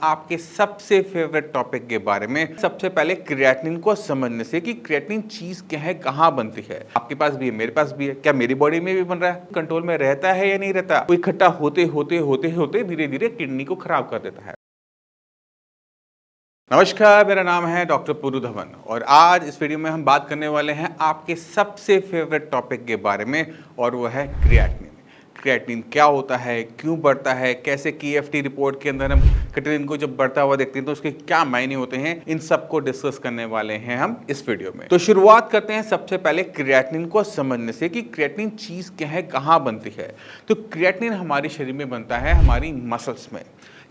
आपके सबसे favourite topic के बारे में। सबसे पहले क्रिएटिनिन को समझने से कि क्रिएटिनिन चीज क्या है, कहाँ बनती है। आपके पास भी है, मेरे पास भी है, क्या मेरी बॉडी में भी बन रहा है, कंट्रोल में रहता है या नहीं रहता। वो इकट्ठा होते होते होते होते धीरे धीरे किडनी को खराब कर देता है। नमस्कार, मेरा नाम है डॉक्टर पुरु धवन और आज इस वीडियो में हम बात करने वाले हैं आपके सबसे फेवरेट टॉपिक के बारे में और वो है क्रिएटिनिन। क्रिएटिनिन क्या होता है, क्यों बढ़ता है, कैसे KFT रिपोर्ट के अंदर हम क्रिएटिनिन को जब बढ़ता हुआ देखते हैं तो उसके क्या मायने होते हैं, इन सब को डिस्कस करने वाले हैं हम इस वीडियो में। तो शुरुआत करते हैं सबसे पहले क्रिएटिनिन को समझने से कि क्रिएटिनिन चीज़ क्या है, कहाँ बनती है। तो क्रिएटिनिन हमारे शरीर में बनता है हमारी मसल्स में।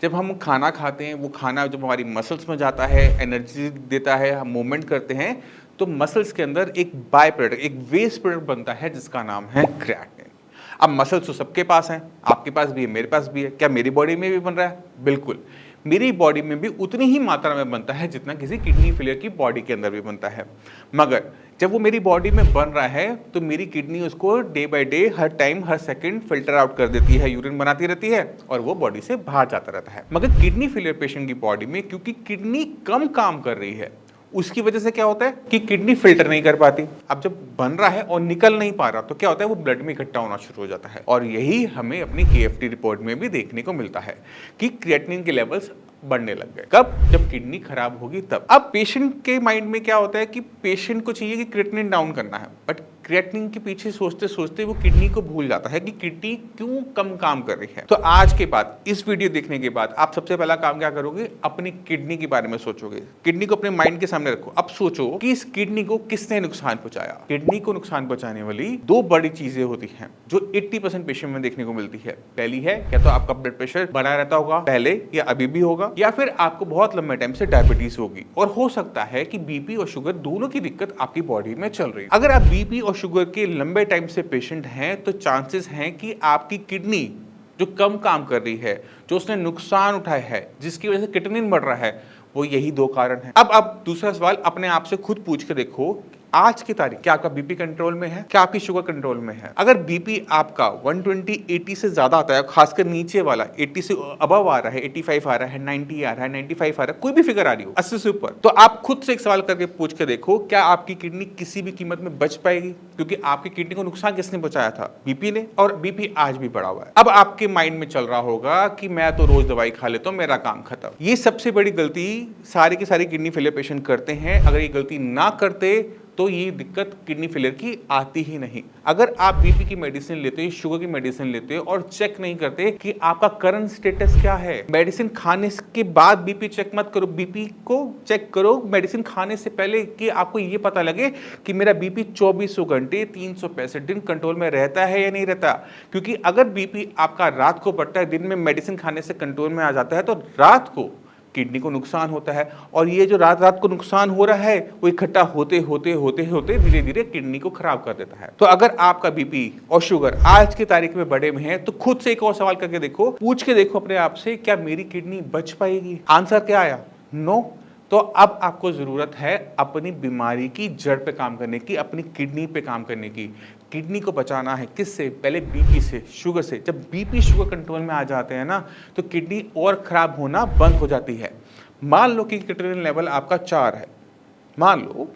जब हम खाना खाते हैं, वो खाना जब हमारी मसल्स में जाता है, एनर्जी देता है, हम मूवमेंट करते हैं, तो मसल्स के अंदर एक बाय प्रोडक्ट, एक वेस्ट प्रोडक्ट बनता है जिसका नाम है क्रिएटिनिन। अब मसल्स तो सबके पास हैं, आपके पास भी है, मेरे पास भी है, क्या मेरी बॉडी में भी बन रहा है? बिल्कुल, मेरी बॉडी में भी उतनी ही मात्रा में बनता है जितना किसी किडनी फेलियर की बॉडी के अंदर भी बनता है। मगर जब वो मेरी बॉडी में बन रहा है तो मेरी किडनी उसको day by day, her time, her second filter out कर देती है, यूरिन बनाती रहती है और वो बॉडी से बाहर जाता रहता है। मगर किडनी फेलियर पेशेंट की बॉडी में क्योंकि किडनी कम काम कर रही है, उसकी वजह से क्या होता है कि किडनी फिल्टर नहीं कर पाती। अब जब बन रहा है और निकल नहीं पा रहा तो क्या होता है, वो ब्लड में इकट्ठा होना शुरू हो जाता है। और यही हमें अपनी KFT रिपोर्ट में भी देखने को मिलता है कि क्रिएटिनिन के लेवल्स बढ़ने लग गए। कब? जब किडनी खराब होगी तब। अब पेशेंट के माइंड में क्या होता है कि पेशेंट को चाहिए कि क्रिएटिनिन डाउन करना है, बट क्रिएटिनिन के पीछे सोचते सोचते वो किडनी को भूल जाता है कि किडनी क्यों कम काम कर रही है। तो आज के बाद, इस वीडियो देखने के बाद आप सबसे पहला काम क्या करोगे, अपनी किडनी के बारे में सोचोगे। किडनी को अपने माइंड के सामने रखो। अब सोचो कि इस किडनी को किसने नुकसान पहुंचाया। किडनी को नुकसान पहुंचाने वाली दो बड़ी चीजें होती हैं जो 80% पेशेंट में देखने को मिलती है। पहली है, या तो आपका ब्लड प्रेशर बढ़ा रहता होगा पहले या अभी भी होगा, या फिर आपको बहुत लंबे टाइम से डायबिटीज होगी, और हो सकता है कि बीपी और शुगर दोनों की दिक्कत आपकी बॉडी में चल रही है। अगर आप बीपी और शुगर के लंबे टाइम से पेशेंट हैं तो चांसेस हैं कि आपकी किडनी जो कम काम कर रही है, जो उसने नुकसान उठाया है, जिसकी वजह से क्रिएटिनिन बढ़ रहा है, वो यही दो कारण हैं। अब आप दूसरा सवाल अपने आप से खुद पूछ के देखो, आज की तारीख क्या आपका बीपी कंट्रोल में है, क्या आपकी शुगर कंट्रोल में है? अगर बीपी आपका 120 80 से ज्यादा आता है, खासकर नीचे वाला 80 से अबव आ रहा है, 85 आ रहा है, 90 आ रहा है, 95 आ रहा है, कोई भी फिगर आ रही हो 80 से ऊपर, तो आप खुद से एक सवाल करके पूछ के देखो, क्या आपकी किडनी किसी भी कीमत में बच पाएगी? क्योंकि आपकी किडनी को नुकसान किसने पहुंचाया था? बीपी ने, और बीपी आज भी बढ़ा हुआ है। अब आपके माइंड में चल रहा होगा कि मैं तो रोज दवाई खा लेता हूं, मेरा काम खत्म। ये सबसे बड़ी गलती सारी की सारी किडनी फेलियर पेशेंट करते हैं। अगर ये गलती ना करते तो ये दिक्कत किडनी फेलियर की आती ही नहीं। अगर आप बीपी की मेडिसिन लेते हो, शुगर की मेडिसिन लेते हो और चेक नहीं करते कि आपका करंट स्टेटस क्या है, मेडिसिन खाने के बाद बीपी चेक मत करो, बीपी को चेक करो मेडिसिन खाने से पहले, कि आपको ये पता लगे कि मेरा बीपी 2400 घंटे 365 दिन कंट्रोल में रहता है या नहीं रहता। क्योंकि अगर बीपी आपका रात को बढ़ता है, दिन में मेडिसिन खाने से कंट्रोल में आ जाता है, तो रात को किडनी को नुकसान होता है। और ये जो रात रात को नुकसान हो रहा है, वो इकट्ठा होते होते होते होते धीरे धीरे किडनी को खराब कर देता है। तो अगर आपका बीपी और शुगर आज की तारीख में बढ़े हुए हैं, तो खुद से एक और सवाल करके देखो, पूछ के देखो अपने आप से, क्या मेरी किडनी बच पाएगी? आंसर क्या आया? नो। तो अब आपको जरूरत है अपनी बीमारी की जड़ पे काम करने की, अपनी किडनी पे काम करने की। किडनी को बचाना है किससे? पहले बीपी से, शुगर से। जब बीपी शुगर कंट्रोल में आ जाते हैं ना, तो किडनी और खराब होना बंद हो जाती है। मान लो कि क्रिएटिनिन लेवल आपका 4 है, मान लो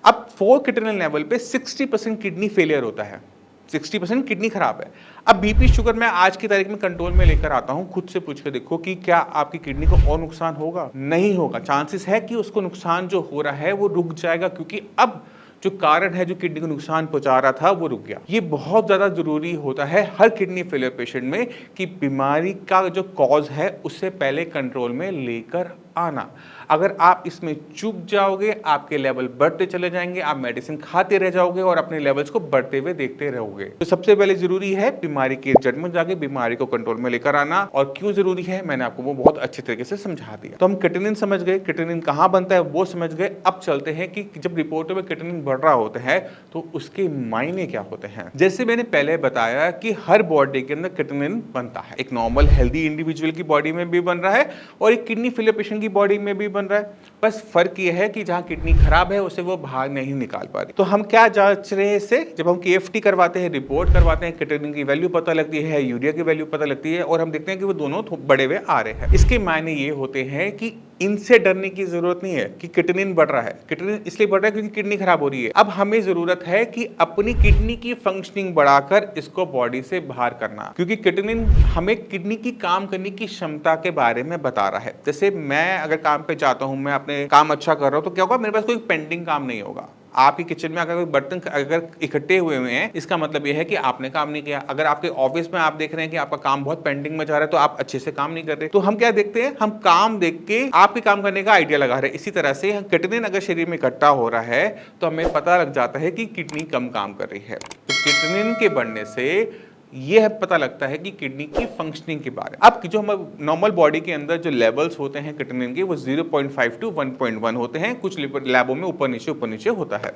अब 4 क्रिएटिनिन लेवल पे 60% किडनी फेलियर होता है, 60% किडनी खराब है। अब बीपी शुगर मैं आज की तारीख में कंट्रोल में लेकर आता हूं, खुद से पूछ के देखो कि क्या आपकी किडनी को और नुकसान होगा? नहीं होगा। चांसेस है कि उसको नुकसान जो हो रहा है वो रुक जाएगा, क्योंकि अब जो कारण है जो किडनी को नुकसान पहुंचा रहा था वो रुक गया। ये बहुत ज्यादा जरूरी होता है हर किडनी फेलियर पेशेंट में कि बीमारी का जो कॉज है उससे पहले कंट्रोल में लेकर आना। अगर आप इसमें चूक जाओगे, आपके लेवल बढ़ते चले जाएंगे, आप मेडिसिन खाते रह जाओगे और अपने लेवल्स को बढ़ते हुए देखते रहोगे। तो सबसे पहले जरूरी है बीमारी के जड़ में जाके बीमारी को कंट्रोल में लेकर आना। और क्यों जरूरी है मैंने आपको वो बहुत अच्छे तरीके से समझा दिया। तो हम क्रिएटिनिन समझ गए, क्रिएटिनिन कहाँ बनता है वो समझ गए। अब चलते हैं कि जब रिपोर्टों में क्रिएटिनिन बढ़ रहा होता है तो उसके मायने क्या होते हैं। जैसे मैंने पहले बताया कि हर बॉडी के अंदर क्रिएटिनिन बनता है। एक नॉर्मल हेल्दी इंडिविजुअल की बॉडी में भी बन रहा है और एक किडनी फेलियर पेशेंट की की बॉडी में भी बन रहा है, बस फर्क ये है कि जहाँ किडनी खराब है उसे वो बाहर नहीं निकाल पा रही। तो हम क्या जांच रहे हैं इससे, जब हम KFT करवाते हैं, रिपोर्ट करवाते हैं, क्रिएटिनिन की वैल्यू पता लगती है, यूरिया की वैल्यू पता लगती है और हम देखते हैं कि वो दोनों बड़े हुए आ रहे हैं। इसके मायने ये होते हैं कि इनसे डरने की जरूरत नहीं है कि क्रिएटिनिन बढ़ रहा है। क्रिएटिनिन इसलिए बढ़ रहा है क्योंकि किडनी खराब हो रही है। अब हमें जरूरत है कि अपनी किडनी की फंक्शनिंग बढ़ाकर इसको बॉडी से बाहर करना, क्योंकि क्रिएटिनिन हमें किडनी की काम करने की क्षमता के बारे में बता रहा है। जैसे मैं अगर काम पे जाता हूं, मैं अपने काम अच्छा कर रहा हूं, तो क्या होगा, मेरे पास कोई पेंडिंग काम नहीं होगा। आपकी किचन में अगर कोई बर्तन अगर इकट्ठे हुए हैं, इसका मतलब यह है कि आपने काम नहीं किया। अगर आपके ऑफिस में आप देख रहे हैं कि आपका काम बहुत पेंडिंग में जा रहा है, तो आप अच्छे से काम नहीं कर रहे। तो हम क्या देखते हैं, हम काम देख के आपके काम करने का आइडिया लगा रहे हैं। इसी तरह से क्रिएटिनिन अगर शरीर में इकट्ठा हो रहा है तो हमें पता लग जाता है कि किडनी कम काम कर रही है। तो क्रिएटिनिन के बढ़ने से यह पता लगता है कि किडनी की फंक्शनिंग के बारे में। अब जो हम नॉर्मल बॉडी के अंदर जो लेवल्स होते हैं क्रिएटिनिन के, वो 0.5 टू 1.1 होते हैं। कुछ लैबों में ऊपर नीचे होता है।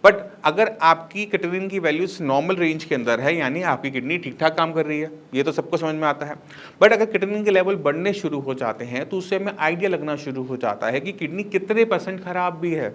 बट अगर आपकी क्रिएटिनिन की वैल्यूज नॉर्मल रेंज के अंदर है, यानी आपकी किडनी ठीक ठाक काम कर रही है, ये तो सबको समझ में आता है। बट अगर क्रिएटिनिन के लेवल बढ़ने शुरू हो जाते हैं तो उससे हमें आइडिया लगना शुरू हो जाता है कि किडनी कितने % खराब भी है।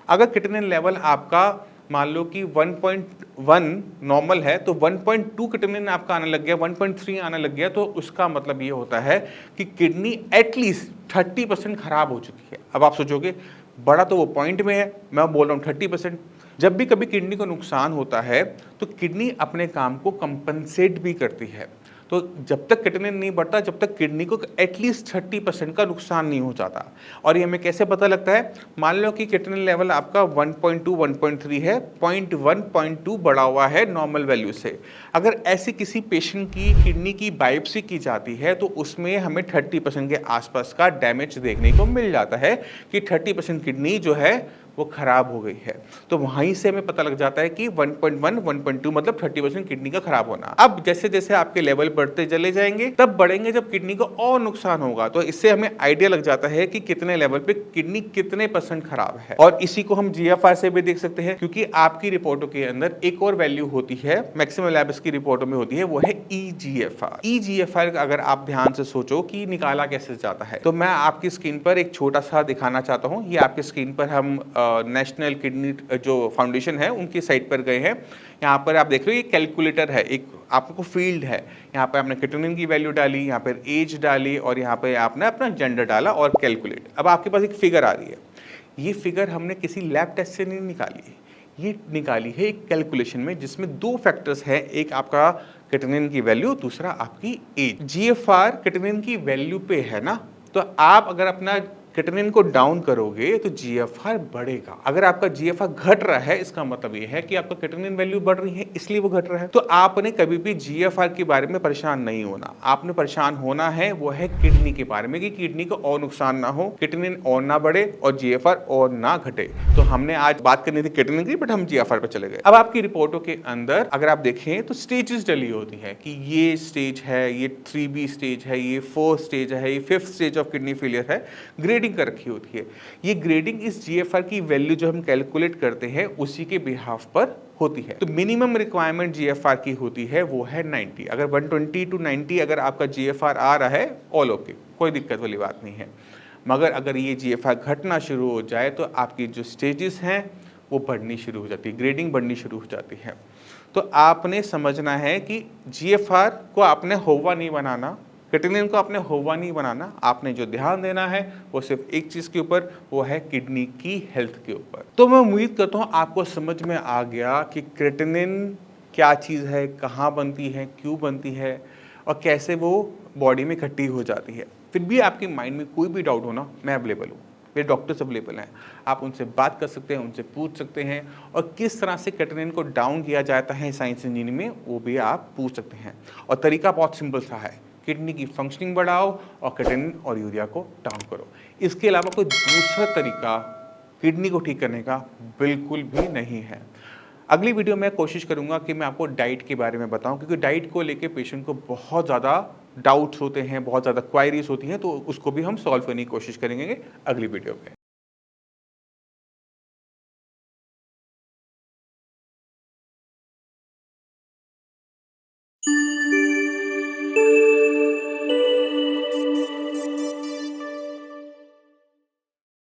अगर क्रिएटिनिन लेवल आपका मान लो कि 1.1 नॉर्मल है, तो 1.2 क्रिएटिनिन आपका आने लग गया, 1.3 आने लग गया, तो उसका मतलब ये होता है कि किडनी एटलीस्ट 30% खराब हो चुकी है। अब आप सोचोगे बड़ा तो वो पॉइंट में है, मैं बोल रहा हूँ 30%। जब भी कभी किडनी को नुकसान होता है तो किडनी अपने काम को कंपनसेट भी करती है। तो जब तक क्रिएटिनिन नहीं बढ़ता, जब तक किडनी को एटलीस्ट 30% का नुकसान नहीं हो जाता। और ये हमें कैसे पता लगता है, मान लो कि क्रिएटिनिन लेवल आपका 1.2 1.3 है, 0.1 बढ़ा हुआ है नॉर्मल वैल्यू से। अगर ऐसे किसी पेशेंट की किडनी की बायोप्सी की जाती है तो उसमें हमें 30% के आसपास का डैमेज देखने को मिल जाता है कि 30% किडनी जो है वो खराब हो गई है। तो वहीं से हमें पता लग जाता है कि 1.1 1.2 मतलब 30% किडनी का खराब होना। अब जैसे जैसे आपके लेवल बढ़ते चले जाएंगे, तब बढ़ेंगे जब किडनी को और नुकसान होगा। तो इससे हमें आइडिया लग जाता है कि कितने लेवल पे किडनी कितने % खराब है। और इसी को हम GFR से भी देख सकते हैं, क्योंकि आपकी रिपोर्टों के अंदर एक और वैल्यू होती है, मैक्सिमम लैब्स की रिपोर्टों में होती है, वो है EGFR। EGFR अगर आप ध्यान से सोचो कि निकाला कैसे जाता है, तो मैं आपकी स्क्रीन पर एक छोटा सा दिखाना चाहता हूँ। ये आपकी स्क्रीन पर हम नेशनल किडनी जो फाउंडेशन है उनकी साइट पर गए हैं। यहाँ पर आप देख रहे हो ये कैलकुलेटर है, एक आपको फील्ड है। यहाँ पर आपने क्रिएटिनिन की वैल्यू डाली, यहाँ पर एज डाली और यहाँ पर आपने अपना जेंडर डाला और कैलकुलेट। अब आपके पास एक फिगर आ रही है। ये फिगर हमने किसी लैब टेस्ट से नहीं निकाली है, ये निकाली है एक कैलकुलेशन में, जिसमें 2 फैक्टर्स हैं, एक आपका क्रिएटिनिन की वैल्यू, दूसरा आपकी एज। GFR क्रिएटिनिन की वैल्यू पे है ना, तो आप अगर अपना क्रिएटिनिन को डाउन करोगे तो GFR बढ़ेगा। अगर आपका GFR घट रहा है, इसका मतलब ये है कि आपका क्रिएटिनिन वैल्यू बढ़ रही है, इसलिए वो घट रहा है। तो आपने कभी भी GFR के बारे में परेशान नहीं होना। आपने परेशान होना है वो है किडनी के बारे में, कि किडनी को और नुकसान ना हो, क्रिएटिनिन और ना बढ़े और GFR और ना घटे। तो हमने आज बात करनी थी क्रिएटिनिन की, बट हम GFR पे चले गए। अब आपकी रिपोर्टों के अंदर अगर आप देखें तो स्टेजेस डली होती है कि ये स्टेज है, ये 3B स्टेज है, ये 4 स्टेज है, ये 5th stage of kidney failure है। ग्रेडिंग कर रखी होती है। ये ग्रेडिंग इस GFR की वैल्यू जो हम कैलकुलेट करते हैं उसी के बिहाफ पर होती है। तो मिनिमम रिक्वायरमेंट GFR की होती है वो है 90। अगर 120 to 90 अगर आपका GFR आ रहा है, ऑल ओके, कोई दिक्कत वाली बात नहीं है। मगर अगर ये GFR घटना शुरू हो जाए तो आपकी जो स्टेजेस हैं वो बढ़नी शुरू हो जाती है, ग्रेडिंग बढ़नी शुरू हो जाती है। तो आपने समझना है कि GFR को आपने होवा नहीं बनाना, क्रिएटिनिन को आपने होवा नहीं बनाना। आपने जो ध्यान देना है वो सिर्फ एक चीज़ के ऊपर, वो है किडनी की हेल्थ के ऊपर। तो मैं उम्मीद करता हूँ आपको समझ में आ गया कि क्रिएटिनिन क्या चीज़ है, कहाँ बनती है, क्यों बनती है और कैसे वो बॉडी में इकट्ठी हो जाती है। फिर भी आपके माइंड में कोई भी डाउट हो ना, मैं अवेलेबल हूँ, मेरे डॉक्टर्स अवेलेबल हैं। आप उनसे बात कर सकते हैं, उनसे पूछ सकते हैं, और किस तरह से क्रिएटिनिन को डाउन किया जाता है साइंस इंजीनियरिंग में, वो भी आप पूछ सकते हैं। और तरीका बहुत सिंपल सा है, किडनी की फंक्शनिंग बढ़ाओ और क्रिएटिनिन और यूरिया को डाउन करो। इसके अलावा कोई दूसरा तरीका किडनी को ठीक करने का बिल्कुल भी नहीं है। अगली वीडियो में कोशिश करूंगा कि मैं आपको डाइट के बारे में बताऊं, क्योंकि डाइट को लेके पेशेंट को बहुत ज़्यादा डाउट्स होते हैं, बहुत ज़्यादा क्वायरीज होती हैं, तो उसको भी हम सॉल्व करने की कोशिश करेंगे अगली वीडियो में।